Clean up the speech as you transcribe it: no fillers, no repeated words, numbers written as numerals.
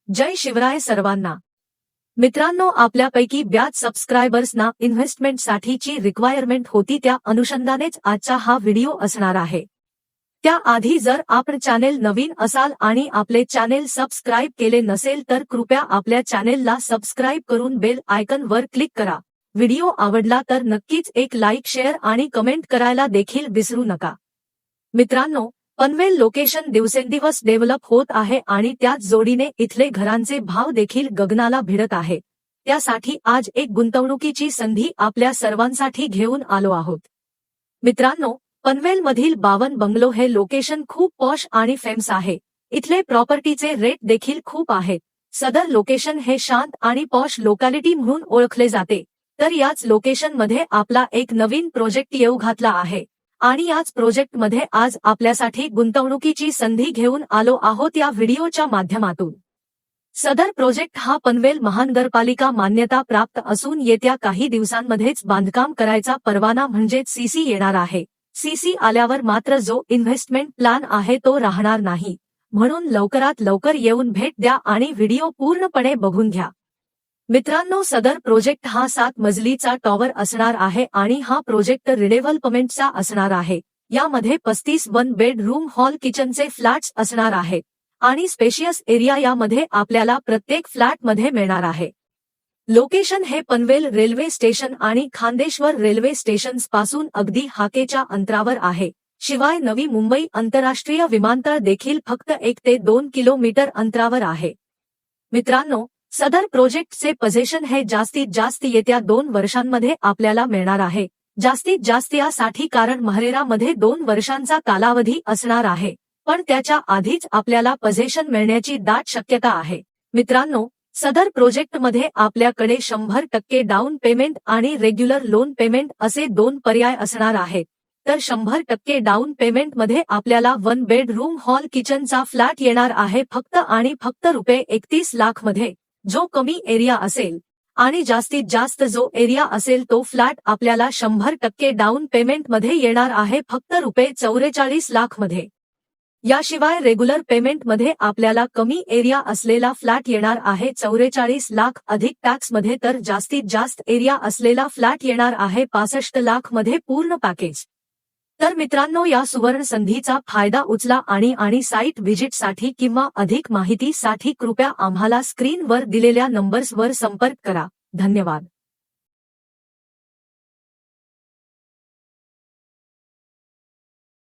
जय शिवराय सर्वांना। मित्रांनो, आपल्यापैकी बऱ्याच सबस्क्रायबर्सना इन्व्हेस्टमेंटसाठीची रिक्वायरमेंट होती, त्या अनुषंगानेच आजचा हा व्हिडिओ असणार आहे। त्याआधी जर आपण चॅनेल नवीन असाल आणि आपले चॅनेल सबस्क्राइब केले नसेल तर कृपया आपल्या चॅनेलला सबस्क्राइब करून बेल आयकॉन वर क्लिक करा। व्हिडिओ आवडला तर नक्कीच एक लाईक, शेअर आणि कमेंट करायला देखील विसरू नका। मित्रांनो, पनवेल लोकेशन दिवसेंदिवस डेव्हलप होत आहे आणि त्याच जोडीने इथले घरांचे भाव देखील गगनाला भिडत आहे। त्यासाठी आज एक गुंतवणुकीची संधी आपल्या सर्वांसाठी घेऊन आलो आहोत। मित्रांनो, पनवेलमधील 52 बंगलो हे लोकेशन खूप पॉश आणि फेमस आहे। इथले प्रॉपर्टीचे रेट देखील खूप आहेत। सदर लोकेशन हे शांत आणि पॉश लोकॅलिटी म्हणून ओळखले जाते। तर याच लोकेशनमध्ये आपला एक नवीन प्रोजेक्ट येऊ घातला आहे आणि याच प्रोजेक्टमध्ये आज आपल्यासाठी गुंतवणुकीची संधी घेऊन आलो आहोत या व्हिडिओच्या माध्यमातून। सदर प्रोजेक्ट हा पनवेल महानगरपालिका मान्यता प्राप्त असून येत्या काही दिवसांमध्येच बांधकाम करायचा परवाना म्हणजेच सीसी येणार आहे। सीसी आल्यावर मात्र जो इन्व्हेस्टमेंट प्लॅन आहे तो राहणार नाही, म्हणून लवकरात लवकर येऊन भेट द्या आणि व्हिडिओ पूर्णपणे बघून घ्या। मित्रांनो, सदर प्रोजेक्ट हा 7 मजलीचा टॉवर असणार आहे आणि हा प्रोजेक्ट रिडेव्हलपमेंटचा असणार आहे। यामध्ये 35 वन बेडरूम हॉल किचनचे फ्लॅट्स असणार आहेत आणि स्पेशियस एरिया यामध्ये आपल्याला प्रत्येक फ्लॅटमध्ये मिळणार आहे। लोकेशन हे पनवेल रेल्वे स्टेशन आणि खांदेश्वर रेल्वे स्टेशन्स पासून अगदी हाकेच्या अंतरावर आहे। शिवाय नवी मुंबई आंतरराष्ट्रीय विमानतळ देखील फक्त 1 ते 2 किलोमीटर अंतरावर आहे। मित्रांनो, सदर प्रोजेक्टचे पोझिशन हे जास्तीत जास्त येत्या 2 वर्षांमध्ये आपल्याला मिळणार आहे। जास्तीत जास्त यासाठी कारण महारेरामध्ये 2 वर्षांचा कालावधी असणार आहे, पण त्याच्या आधीच आपल्याला पोझिशन मिळण्याची दाट शक्यता आहे। मित्रांनो, सदर प्रोजेक्टमध्ये आपल्याकडे 100% डाऊन पेमेंट आणि रेग्युलर लोन पेमेंट असे 2 पर्याय असणार आहेत। तर 100% डाऊन पेमेंटमध्ये आपल्याला 1 बेडरूम हॉल किचनचा फ्लॅट येणार आहे फक्त आणि फक्त रुपये 31 लाख मध्ये, जो कमी एरिया असेल, आणि जास्तीत जास्त जो एरिया असेल तो फ्लॅट आपल्याला 100% डाऊन पेमेंटमध्ये येणार आहे फक्त रुपये 44 लाख मध्ये। याशिवाय रेग्युलर पेमेंटमध्ये आपल्याला कमी एरिया असलेला फ्लॅट येणार आहे 44 लाख अधिक टॅक्समध्ये, तर जास्तीत जास्त एरिया असलेला फ्लॅट येणार आहे 65 लाख मध्ये पूर्ण पॅकेज। तर मित्रांनो, या सुवर्ण संधीचा फायदा उचला आणि साइट व्हिजिटसाठी किंवा अधिक माहितीसाठी कृपया आम्हाला स्क्रीनवर दिलेल्या नंबर्सवर संपर्क करा। धन्यवाद।